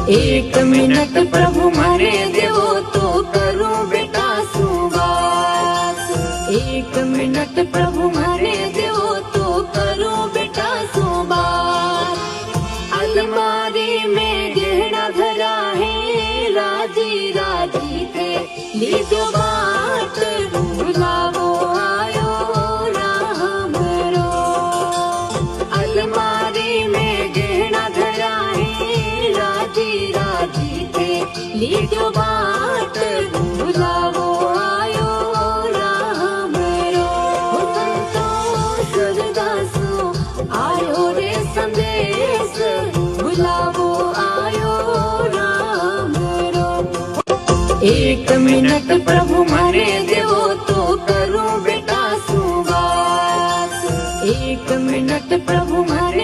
एक मिनट प्रभु मने देवो तो करूं बेटा सुवास। एक मिनट प्रभु मने देवो तो करूं बेटा सुवास। अलमारी में गहना धरा है राजी राजी थे लीजो बाट बुलावो आयो राम रो। अलमारी में गहना धरा है राजी राजी थे लीजो बाट बुलावो आयो राम रो। संतो सुरदासो आयो रे संदेश बुलावो आयो राम रो। एक मिनट प्रभु मने देवो तो करूं बेटा सुवास। एक मिनट प्रभु मने